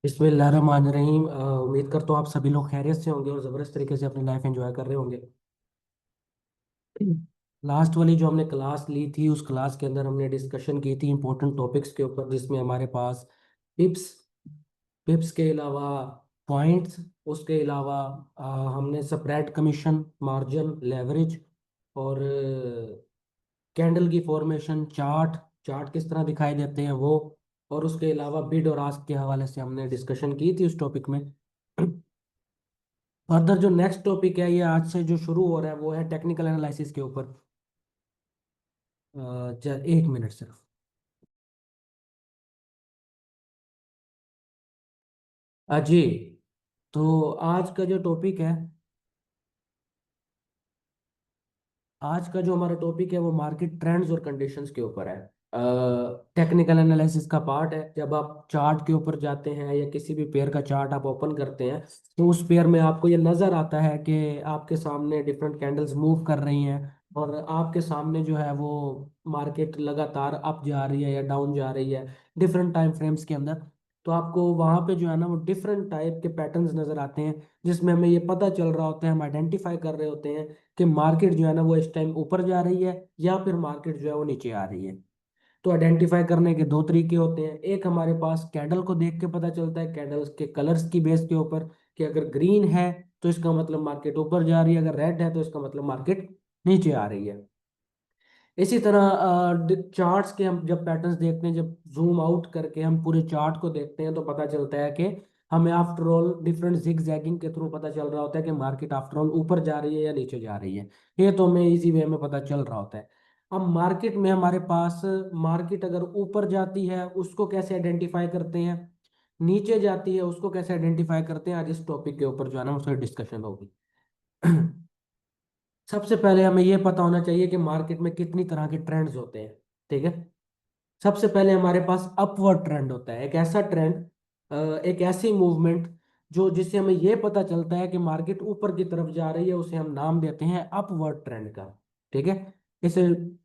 बिस्मिल्लाहिर्रहमानिर्रहीम। उम्मीद करता हूँ आप सभी लोग खैरियत से होंगे और ज़बरदस्त तरीके से अपनी लाइफ एंजॉय कर रहे होंगे। लास्ट वाली जो हमने क्लास ली थी उस क्लास के अंदर हमने डिस्कशन की थी इंपॉर्टेंट टॉपिक्स के ऊपर, जिसमें हमारे पास पिप्स पिप्स के अलावा पॉइंट्स, उसके अलावा हमने स्प्रेड कमीशन, मार्जिन, लेवरेज और कैंडल की फॉर्मेशन, चार्ट चार्ट किस तरह दिखाई देते हैं वो, और उसके अलावा बिड और आस्क के हवाले से हमने डिस्कशन की थी उस टॉपिक में। फर्दर जो नेक्स्ट टॉपिक है ये आज से जो शुरू हो रहा है वो है टेक्निकल एनालिसिस के ऊपर। 1 मिनट सिर्फ। जी, तो आज का जो टॉपिक है, आज का जो हमारा टॉपिक है वो मार्केट ट्रेंड्स और कंडीशंस के ऊपर है। टेक्निकल एनालिसिस का पार्ट है। जब आप चार्ट के ऊपर जाते हैं या किसी भी पेयर का चार्ट आप ओपन करते हैं तो उस पेयर में आपको ये नज़र आता है कि आपके सामने डिफरेंट कैंडल्स मूव कर रही हैं और आपके सामने जो है वो मार्केट लगातार अप जा रही है या डाउन जा रही है डिफरेंट टाइम फ्रेम्स के अंदर। तो आपको वहाँ पे जो है ना वो डिफरेंट टाइप के पैटर्न्स नज़र आते हैं, जिसमें हमें ये पता चल रहा होता है, हम आइडेंटिफाई कर रहे होते हैं कि मार्केट जो है ना वो इस टाइम ऊपर जा रही है या फिर मार्केट जो है वो नीचे आ रही है। तो आइडेंटिफाई करने के दो तरीके होते हैं। एक हमारे पास कैंडल को देख के पता चलता है, कैंडल्स के कलर्स की बेस के ऊपर, कि अगर ग्रीन है तो इसका मतलब मार्केट ऊपर जा रही है, अगर रेड है तो इसका मतलब मार्केट नीचे आ रही है। इसी तरह चार्ट्स के हम जब पैटर्न्स देखते हैं, जब जूम आउट करके हम पूरे चार्ट को देखते हैं तो पता चलता है कि हमें after all different zigzagging के थ्रू पता चल रहा होता है कि मार्केट आफ्टर ऑल ऊपर जा रही है या नीचे जा रही है। ये तो हमें इजी वे में पता चल रहा होता है। अब मार्केट में हमारे पास, मार्केट अगर ऊपर जाती है उसको कैसे आइडेंटिफाई करते हैं, नीचे जाती है उसको कैसे आइडेंटिफाई करते हैं, आज इस टॉपिक के ऊपर जो है ना उसकी डिस्कशन होगी। सबसे पहले हमें यह पता होना चाहिए कि मार्केट में कितनी तरह के ट्रेंड्स होते हैं। ठीक है। सबसे पहले हमारे पास अपवर्ड ट्रेंड होता है, एक ऐसा ट्रेंड, एक ऐसी मूवमेंट जो जिससे हमें यह पता चलता है कि मार्केट ऊपर की तरफ जा रही है, उसे हम नाम देते हैं अपवर्ड ट्रेंड का। ठीक है। इसे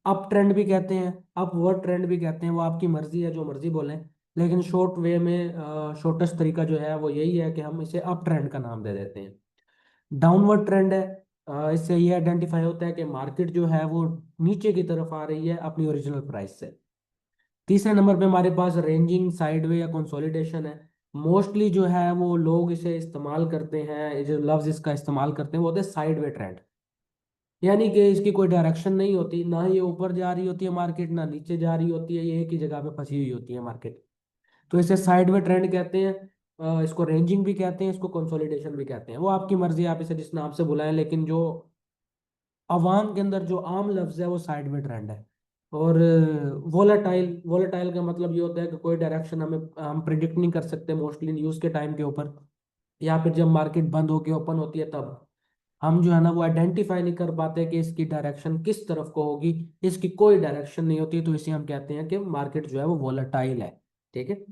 अप ट्रेंड भी कहते हैं, अपवर्ड ट्रेंड भी कहते हैं, वो आपकी मर्जी है, जो मर्जी बोलें। लेकिन शॉर्ट वे में शॉर्टेस्ट तरीका जो है वो यही है कि हम इसे अप ट्रेंड का नाम दे देते हैं। डाउनवर्ड ट्रेंड है, इससे ये आइडेंटिफाई होता है कि मार्केट जो है वो नीचे की तरफ आ रही है अपनी ओरिजिनल प्राइस से। तीसरे नंबर पे हमारे पास रेंजिंग, साइडवे या कंसोलिडेशन है। मोस्टली जो है वो लोग इसे इस्तेमाल करते हैं, ये जो लफ्ज इसका इस्तेमाल करते हैं वो होते हैं साइडवे ट्रेंड। यानी कि इसकी कोई डायरेक्शन नहीं होती, ना ये ऊपर जा रही होती है मार्केट, ना नीचे जा रही होती है, ये एक ही जगह पे फंसी हुई होती है मार्केट। तो इसे साइडवे ट्रेंड कहते हैं। इसको रेंजिंग भी कहते हैं, इसको कंसोलिडेशन भी कहते हैं, वो आपकी मर्जी है, आप इसे जिस नाम से बुलाएं, लेकिन जो अवाम के अंदर जो आम लफ्ज है वो साइड में ट्रेंड है। और वोलेटाइल, वोलेटाइल का मतलब ये होता है कि कोई डायरेक्शन हम प्रिडिक्ट नहीं कर सकते मोस्टली न्यूज़ के टाइम के ऊपर, या फिर जब मार्केट बंद होके ओपन होती है तब हम जो है ना वो आइडेंटिफाई नहीं कर पाते कि इसकी डायरेक्शन किस तरफ को होगी। इसकी कोई डायरेक्शन नहीं होती, तो इसे हम कहते हैं कि मार्केट जो है वो वोलेटाइल है। ठीक है।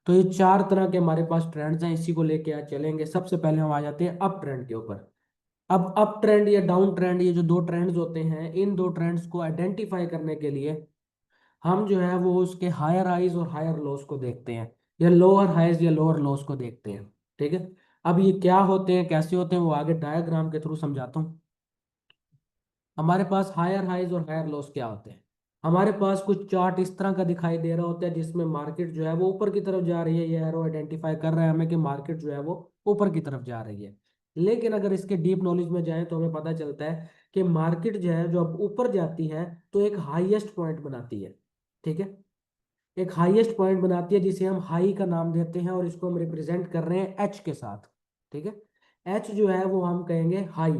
तो ये चार तरह के हमारे पास ट्रेंड्स हैं, इसी को लेके आज चलेंगे। सबसे पहले हम आ जाते हैं अप ट्रेंड के ऊपर। अब अप ट्रेंड या डाउन ट्रेंड, ये जो दो ट्रेंड्स होते हैं, इन दो ट्रेंड्स को आइडेंटिफाई करने के लिए हम जो है वो उसके हायर हाइज और हायर लोस को देखते हैं, या लोअर हाइज या लोअर लोस को देखते हैं। ठीक है। अब ये क्या होते हैं, कैसे होते हैं, वो आगे डायग्राम के थ्रू समझाता हूँ। हमारे पास हायर हाइज और हायर लॉस क्या होते हैं। हमारे पास कुछ चार्ट इस तरह का दिखाई दे रहा होता है जिसमें मार्केट जो है वो ऊपर की तरफ जा रही है, ये एरो आइडेंटिफाई कर रहा है हमें कि मार्केट जो है वो ऊपर की तरफ जा रही है। लेकिन अगर इसके डीप नॉलेज में जाएं तो हमें पता चलता है कि मार्केट जो है जो अब ऊपर जाती है तो एक हाईएस्ट पॉइंट बनाती है। ठीक है। एक हाईएस्ट पॉइंट बनाती है जिसे हम हाई का नाम देते हैं और इसको हम रिप्रेजेंट कर रहे हैं एच के साथ। ठीक है। एच जो है वो हम कहेंगे हाई।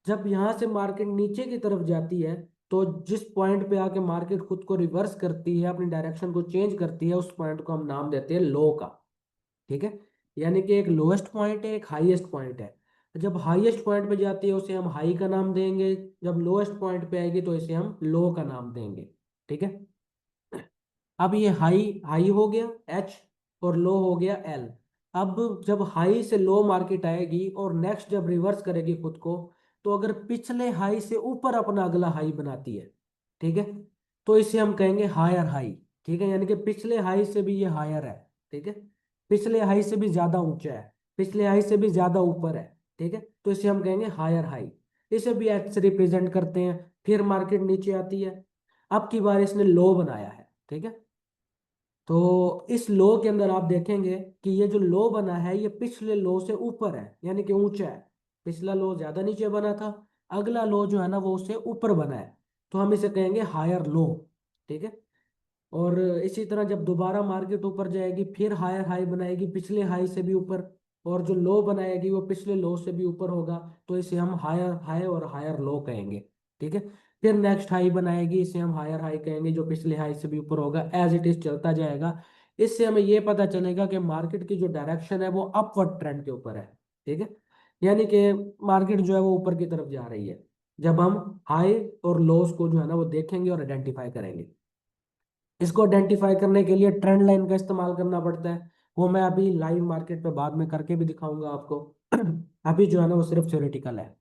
जब यहाँ से मार्केट नीचे की तरफ जाती है तो जिस पॉइंट पे आके मार्केट खुद को रिवर्स करती है, अपनी डायरेक्शन को चेंज करती है, उस पॉइंट को हम नाम देते हैं लो का। ठीक है। यानी कि एक लोएस्ट पॉइंट है, एक हाईएस्ट पॉइंट है। जब हाईएस्ट पॉइंट पे जाती है उसे हम हाई का नाम देंगे, जब लोएस्ट पॉइंट पे आएगी तो इसे हम लो का नाम देंगे। ठीक है। अब ये हाई हाई हो गया एच और लो हो गया एल। अब जब हाई से लो मार्केट आएगी और नेक्स्ट जब रिवर्स करेगी खुद को, तो अगर पिछले हाई से ऊपर अपना अगला हाई बनाती है, ठीक है, तो इसे हम कहेंगे हायर हाई। ठीक है। यानी कि पिछले हाई से भी ये हायर है। ठीक है। पिछले हाई से भी ज्यादा ऊंचा है, पिछले हाई से भी ज्यादा ऊपर है, ठीक है, तो इसे हम कहेंगे हायर हाई। इसे भी एच से रिप्रेजेंट करते हैं। फिर मार्केट नीचे आती है, अब की बार इसने लो बनाया है, ठीक है। तो इस लो के अंदर आप देखेंगे कि ये जो लो बना है ये पिछले लो से ऊपर है, यानी कि ऊंचा है। पिछला लो ज्यादा नीचे बना था, अगला लो जो है ना वो उससे ऊपर बना है, तो हम इसे कहेंगे हायर लो, ठीक है। और इसी तरह जब दोबारा मार्केट ऊपर जाएगी फिर हायर हाई बनाएगी पिछले हाई से भी ऊपर, और जो लो बनाएगी वो पिछले लो से भी ऊपर होगा, तो इसे हम हायर हाई और हायर लो कहेंगे, ठीक है। फिर नेक्स्ट हाई बनाएगी, इसे हम हायर हाई कहेंगे जो पिछले हाई से भी ऊपर होगा, एज इट इज चलता जाएगा। इससे हमें ये पता चलेगा कि मार्केट की जो डायरेक्शन है वो अपवर्ड ट्रेंड के ऊपर है, ठीक है। यानी कि मार्केट जो है वो ऊपर की तरफ जा रही है, जब हम हाई और लोस को जो है ना वो देखेंगे और आइडेंटिफाई करेंगे। इसको आइडेंटिफाई करने के लिए ट्रेंड लाइन का इस्तेमाल करना पड़ता है, वो मैं अभी लाइव मार्केट पे बाद में करके भी दिखाऊंगा आपको। अभी जो है ना वो सिर्फ थ्योरेटिकल है।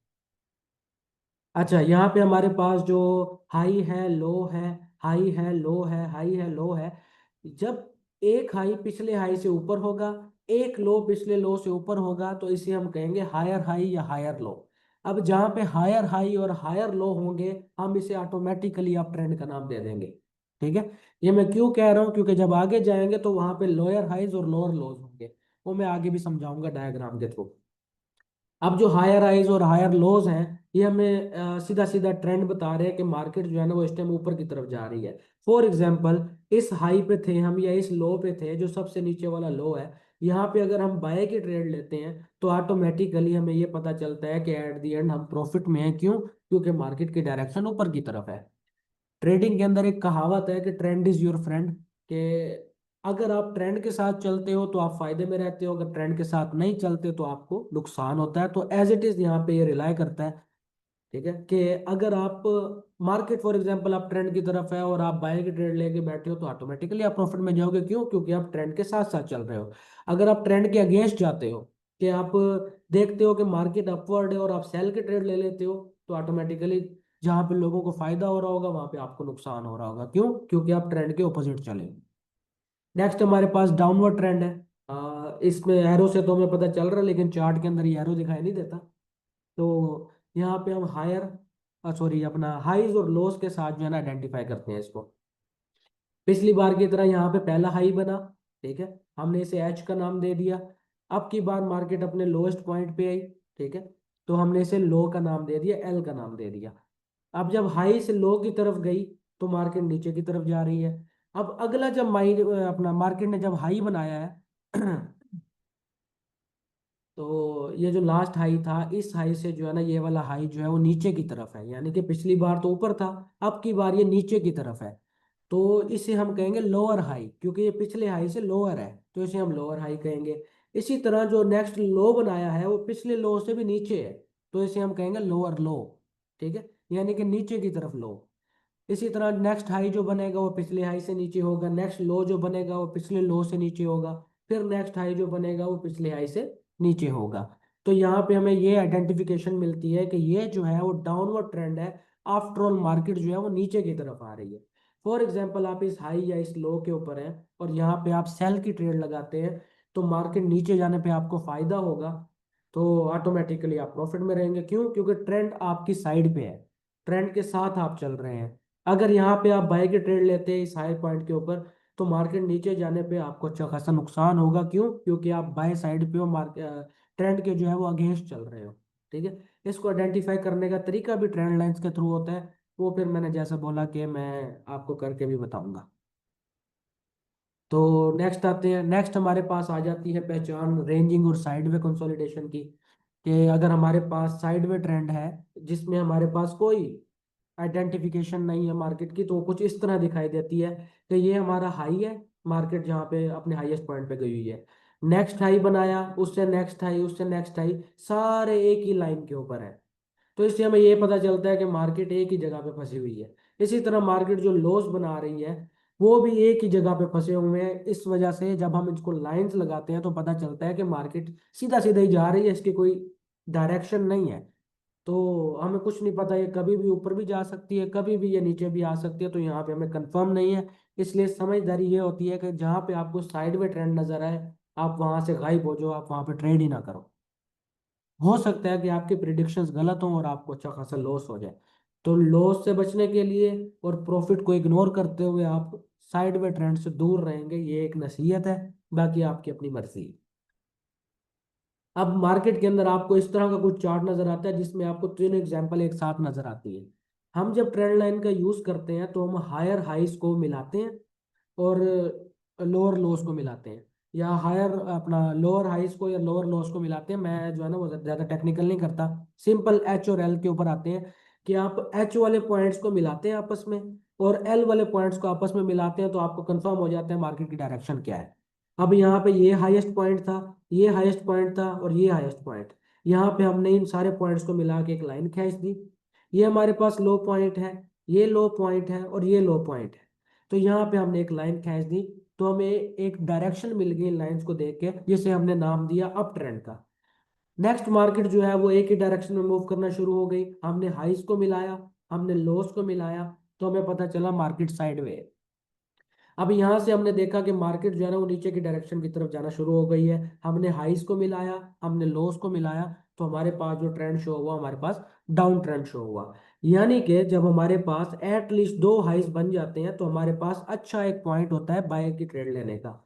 अच्छा, यहाँ पे हमारे पास जो हाई है लो है, हाई है लो है, हाई है लो है। जब एक हाई पिछले हाई से ऊपर होगा, एक लो पिछले लो से ऊपर होगा, तो इसे हम कहेंगे हायर हाई या हायर लो। अब जहाँ पे हायर हाई और हायर लो होंगे, हम इसे ऑटोमेटिकली अप ट्रेंड का नाम दे देंगे, ठीक है। ये मैं क्यों कह रहा हूँ, क्योंकि जब आगे जाएंगे तो वहां पे लोअर हाइज और लोअर लोज होंगे, वो मैं आगे भी समझाऊंगा डायग्राम के थ्रू। अब जो हायर हाइज और हायर लोज हैं, ये हमें सीधा सीधा ट्रेंड बता रहे हैं कि मार्केट जो है ना वो इस टाइम ऊपर की तरफ जा रही है। फॉर एग्जांपल, इस हाई पे थे हम या इस लो पे थे, जो सबसे नीचे वाला लो है, यहाँ पे अगर हम बाय की ट्रेड लेते हैं तो ऑटोमेटिकली हमें ये पता चलता है कि एट द एंड हम प्रॉफिट में हैं। क्यों? क्योंकि मार्केट की डायरेक्शन ऊपर की तरफ है। ट्रेडिंग के अंदर एक कहावत है कि ट्रेंड इज योर फ्रेंड, कि अगर आप ट्रेंड के साथ चलते हो तो आप फायदे में रहते हो, अगर ट्रेंड के साथ नहीं चलते तो आपको नुकसान होता है। तो एज इट इज यहाँ पे ये रिलाई करता है, ठीक है, कि अगर आप मार्केट फॉर एग्जांपल आप ट्रेंड की तरफ है और आप बाय की ट्रेड लेके बैठे हो तो ऑटोमेटिकली आप प्रॉफिट में जाओगे। क्यों? क्योंकि आप ट्रेंड के साथ साथ चल रहे हो। अगर आप ट्रेंड के अगेंस्ट जाते हो, कि आप देखते हो कि मार्केट अपवर्ड है और आप सेल के ट्रेड ले लेते हो, तो ऑटोमेटिकली जहां पे लोगों को फायदा हो रहा होगा वहां पे आपको नुकसान हो रहा होगा। क्यों? क्योंकि आप ट्रेंड के ऑपोजिट चले। नेक्स्ट हमारे पास डाउनवर्ड ट्रेंड है। इसमें एरो से तो हमें पता चल रहा है, लेकिन चार्ट के अंदर ये एरो दिखाई नहीं देता। तो यहाँ पे हम हायर सॉरी अपना हाईज और लोस के साथ जो है ना आइडेंटिफाई करते हैं इसको। पिछली बार की तरह यहाँ पे पहला हाई बना, ठीक है, हमने इसे एच का नाम दे दिया। अब की बार मार्केट अपने लोएस्ट पॉइंट पे आई, ठीक है, तो हमने इसे लो का नाम दे दिया, एल का नाम दे दिया। अब जब हाई से लो की तरफ गई तो मार्केट नीचे की तरफ जा रही है। अब अगला जब अपना मार्केट ने जब हाई बनाया है तो ये जो लास्ट हाई था, इस हाई से जो है ना ये वाला हाई जो है वो नीचे की तरफ है, यानी कि पिछली बार तो ऊपर था, अब की बार ये नीचे की तरफ है। तो इसे हम कहेंगे लोअर हाई, क्योंकि ये पिछले हाई से लोअर है, तो इसे हम लोअर हाई कहेंगे। इसी तरह जो नेक्स्ट लो बनाया है वो पिछले लो से भी नीचे है, तो इसे हम कहेंगे लोअर लो, ठीक है, यानी कि नीचे की तरफ लो। इसी तरह नेक्स्ट हाई जो बनेगा वो पिछले हाई से नीचे होगा, नेक्स्ट लो जो बनेगा वो पिछले लो से नीचे होगा, फिर नेक्स्ट हाई जो बनेगा वो पिछले हाई से नीचे होगा। तो यहाँ पे हमें ये आइडेंटिफिकेशन मिलती है कि ये जो है वो डाउनवर्ड ट्रेंड है। आफ्टर ऑल मार्केट जो है वो नीचे की तरफ आ रही है। फॉर एग्जाम्पल, आप इस हाई या इस लो के ऊपर हैं और यहाँ पे आप सेल की ट्रेड लगाते हैं, तो मार्केट नीचे जाने पे आपको फायदा होगा, तो ऑटोमेटिकली आप प्रॉफिट में रहेंगे। क्यों? क्योंकि ट्रेंड आपकी साइड पे है, ट्रेंड के साथ आप चल रहे हैं। अगर यहाँ पे आप बाय के ट्रेड लेते हैं इस हाई पॉइंट के ऊपर, तो मार्केट नीचे जाने पे आपको अच्छा खासा नुकसान होगा। क्यों? क्योंकि आप बाय साइड पे हो, मार्केट ट्रेंड के जो है वो अगेंस्ट चल रहे हो, ठीक है। इसको आइडेंटिफाई करने का तरीका भी ट्रेंड लाइंस के थ्रू होता है, वो फिर मैंने जैसा बोला कि मैं आपको करके भी बताऊंगा। तो नेक्स्ट आते हैं, नेक्स्ट हमारे पास आ जाती है पहचान रेंजिंग और साइडवे कंसोलिडेशन की, कि अगर हमारे पास साइडवे ट्रेंड है जिसमें हमारे पास कोई आइडेंटिफिकेशन नहीं है मार्केट की, तो वो कुछ इस तरह दिखाई देती है कि ये हमारा हाई है, मार्केट जहाँ पे अपने हाईएस्ट पॉइंट पे गई हुई है, नेक्स्ट हाई बनाया, उससे नेक्स्ट हाई, उससे नेक्स्ट हाई, सारे एक ही लाइन के ऊपर है। तो इससे हमें ये पता चलता है कि मार्केट एक ही जगह पे फंसी हुई है। इसी तरह मार्केट जो लॉस बना रही है वो भी एक ही जगह पे फंसे हुए हैं। इस वजह से जब हम इसको लाइंस लगाते हैं तो पता चलता है कि मार्केट सीधा सीधा ही जा रही है, इसकी कोई डायरेक्शन नहीं है। तो हमें कुछ नहीं पता, ये कभी भी ऊपर भी जा सकती है, कभी भी ये नीचे भी आ सकती है, तो यहाँ पे हमें कंफर्म नहीं है। इसलिए समझदारी ये होती है कि जहाँ पे आपको साइड में ट्रेंड नजर आए आप वहां से गायब हो जाओ, आप वहां पे ट्रेड ही ना करो। हो सकता है कि आपके प्रिडिक्शंस गलत हों और आपको अच्छा खासा लॉस हो जाए। तो लॉस से बचने के लिए और प्रॉफिट को इग्नोर करते हुए आप साइड में ट्रेंड से दूर रहेंगे, ये एक नसीहत है। बाकी आपकी अपनी मर्जी। अब मार्केट के अंदर आपको इस तरह का कुछ चार्ट नजर आता है जिसमें आपको तीन एग्जांपल एक साथ नजर आती है। हम जब ट्रेंड लाइन का यूज करते हैं तो हम हायर हाइस को मिलाते हैं और लोअर लोस को मिलाते हैं, या हायर अपना लोअर हाइस को या लोअर लोस को मिलाते हैं। मैं जो है ना वो ज़्यादा टेक्निकल नहीं करता, सिंपल एच और एल के ऊपर आते हैं कि आप एच वाले पॉइंट्स को मिलाते हैं आपस में और एल वाले पॉइंट्स को आपस में मिलाते हैं तो आपको कंफर्म हो जाता है मार्केट की डायरेक्शन क्या है। अब यहाँ पे ये हाईएस्ट पॉइंट था, ये हाईएस्ट पॉइंट था और ये हाईएस्ट पॉइंट। यहाँ पे हमने इन सारे पॉइंट्स को मिला के एक लाइन खींच दी। ये हमारे पास लो पॉइंट है, ये लो पॉइंट है और ये लो पॉइंट है। तो यहाँ पे हमने एक लाइन खींच दी, तो हमें एक डायरेक्शन मिल गई लाइंस को देख के, जिसे हमने नाम दिया अप ट्रेंड का। नेक्स्ट मार्केट जो है वो एक ही डायरेक्शन में मूव करना शुरू हो गई। हमने हाइस को मिलाया, हमने लोस को मिलाया, तो हमें पता चला मार्केट साइडवे। अब यहाँ से हमने देखा कि मार्केट जो है ना वो नीचे की डायरेक्शन की तरफ जाना शुरू हो गई है। हमने हाइस को मिलाया, हमने लोस को मिलाया, तो हमारे पास जो ट्रेंड शो हुआ, हमारे पास डाउन ट्रेंड शो हुआ। यानी कि जब हमारे पास एटलीस्ट दो हाइस बन जाते हैं तो हमारे पास अच्छा एक पॉइंट होता है बाय की ट्रेड लेने का।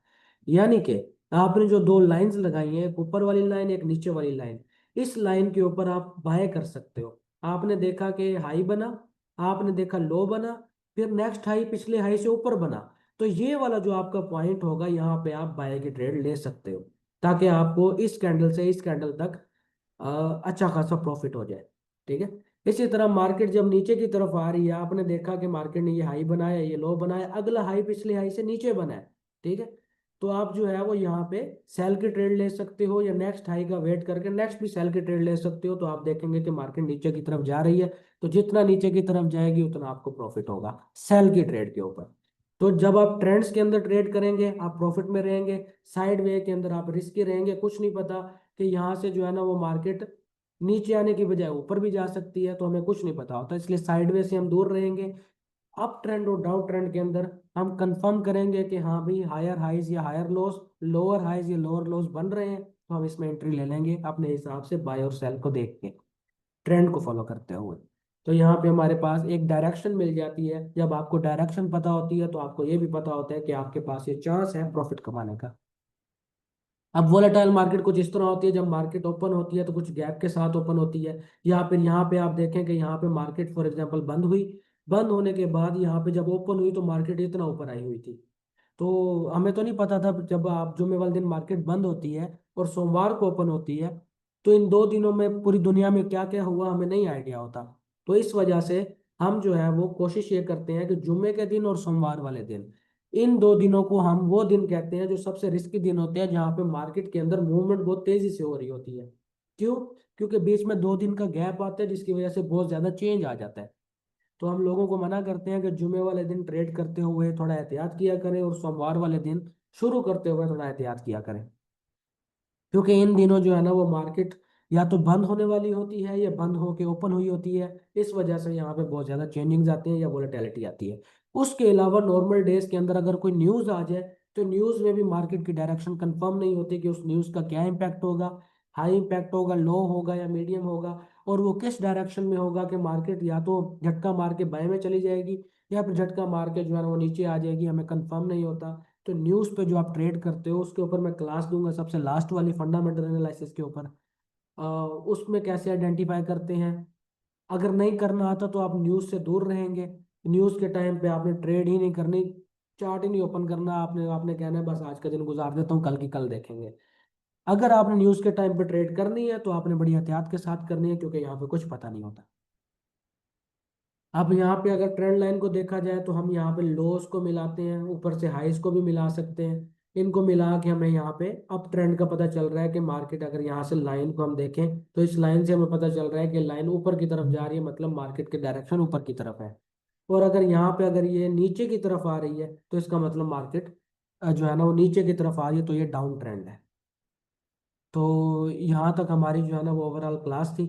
यानी कि आपने जो दो लाइंस लगाई हैं, एक ऊपर वाली लाइन एक नीचे वाली लाइन, इस लाइन के ऊपर आप बाय कर सकते हो। आपने देखा कि हाई बना, आपने देखा लो बना, फिर नेक्स्ट हाई पिछले हाई से ऊपर बना, तो ये वाला जो आपका पॉइंट होगा यहाँ पे आप बाय की ट्रेड ले सकते हो, ताकि आपको इस कैंडल से इस कैंडल तक अच्छा खासा प्रॉफिट हो जाए। ठीक है। इसी तरह मार्केट जब नीचे की तरफ आ रही है, आपने देखा कि मार्केट ने ये हाई बनाया, ये लो बनाया, अगला हाई पिछले हाई से नीचे बना है। ठीक है। तो आप जो है वो यहाँ पे सेल की ट्रेड ले सकते हो, या नेक्स्ट हाई का वेट करके नेक्स्ट भी सेल की ट्रेड ले सकते हो। तो आप देखेंगे कि मार्केट नीचे की तरफ जा रही है, तो जितना नीचे की तरफ जाएगी उतना आपको प्रॉफिट होगा सेल की ट्रेड के ऊपर। तो जब आप ट्रेंड्स के अंदर ट्रेड करेंगे आप प्रॉफिट में रहेंगे, साइड वे के अंदर आप रिस्की रहेंगे। कुछ नहीं पता कि यहाँ से जो है ना वो मार्केट नीचे आने की बजाय ऊपर भी जा सकती है, तो हमें कुछ नहीं पता होता, इसलिए साइडवे से हम दूर रहेंगे। अप ट्रेंड और डाउन ट्रेंड के अंदर हम कंफर्म करेंगे कि हाँ भाई हायर हाइज या हायर लोस, लोअर हाइज या लोअर लोस बन रहे हैं, तो हम इसमें एंट्री ले लेंगे अपने हिसाब से बाय और सेल को देख के, ट्रेंड को फॉलो करते हुए। तो यहाँ पे हमारे पास एक डायरेक्शन मिल जाती है। जब आपको डायरेक्शन पता होती है तो आपको ये भी पता होता है कि आपके पास ये चांस है प्रॉफिट कमाने का। अब वोलेटाइल मार्केट कुछ इस तरह होती है, जब मार्केट ओपन होती है तो कुछ गैप के साथ ओपन होती है, या फिर यहाँ पे आप देखें कि यहाँ पे मार्केट फॉर एग्जांपल बंद हुई, बंद होने के बाद यहाँ पे जब ओपन हुई तो मार्केट इतना ऊपर आई हुई थी। तो हमें तो नहीं पता था, जब आप जुमे वाले दिन मार्केट बंद होती है और सोमवार को ओपन होती है, तो इन दो दिनों में पूरी दुनिया में क्या क्या हुआ हमें नहीं आइडिया होता। तो इस वजह से हम जो है वो कोशिश ये करते हैं कि जुम्मे के दिन और सोमवार वाले दिन, इन दो दिनों को हम वो दिन कहते हैं जो सबसे रिस्की दिन होते हैं, जहाँ पे मार्केट के अंदर मूवमेंट बहुत तेजी से हो रही होती है। क्यों? क्योंकि बीच में दो दिन का गैप आता है जिसकी वजह से बहुत ज्यादा चेंज आ जाता है। तो हम लोगों को मना करते हैं कि जुमे वाले दिन ट्रेड करते हुए थोड़ा एहतियात किया करें और सोमवार वाले दिन शुरू करते हुए थोड़ा एहतियात किया करें। क्योंकि इन दिनों जो है ना वो मार्केट या तो बंद होने वाली होती है या बंद होके ओपन हुई होती है। इस वजह से यहाँ पे बहुत ज़्यादा चेंजिंग्स आती हैं या वोलेटिलिटी आती है। उसके अलावा नॉर्मल डेज के अंदर अगर कोई न्यूज़ आ जाए तो न्यूज़ में भी मार्केट की डायरेक्शन कंफर्म नहीं होती कि उस न्यूज़ का क्या इम्पैक्ट होगा, हाई इम्पैक्ट होगा, लो होगा या मीडियम होगा, और वो किस डायरेक्शन में होगा कि मार्केट या तो झटका मार के बाएं में चली जाएगी या फिर झटका मार के जो है ना वो नीचे आ जाएगी, हमें कंफर्म नहीं होता। तो न्यूज़ पे जो आप ट्रेड करते हो उसके ऊपर मैं क्लास दूंगा सबसे लास्ट वाली फंडामेंटल एनालिसिस के ऊपर। उसमें कैसे आइडेंटिफाई करते हैं। अगर नहीं करना आता तो आप न्यूज़ से दूर रहेंगे। न्यूज़ के टाइम पे आपने ट्रेड ही नहीं करनी, चार्ट ही नहीं ओपन करना, आपने आपने कहना है बस आज का दिन गुजार देता हूँ, कल की कल देखेंगे। अगर आपने न्यूज़ के टाइम पे ट्रेड करनी है तो आपने बड़ी एहतियात के साथ करनी है, क्योंकि यहाँ पे कुछ पता नहीं होता। अब यहाँ पे अगर ट्रेंड लाइन को देखा जाए तो हम यहाँ पे लोस को मिलाते हैं, ऊपर से हाइस को भी मिला सकते हैं। इनको मिला के हमें यहाँ पे अप ट्रेंड का पता चल रहा है कि मार्केट, अगर यहाँ से लाइन को हम देखें तो इस लाइन से हमें पता चल रहा है कि लाइन ऊपर की तरफ जा रही है, मतलब मार्केट की डायरेक्शन ऊपर की तरफ है। और अगर यहाँ पे अगर ये नीचे की तरफ आ रही है तो इसका मतलब मार्केट जो है ना वो नीचे की तरफ आ रही है, तो ये डाउन ट्रेंड है। तो यहाँ तक हमारी जो है ना वो ओवरऑल क्लास थी।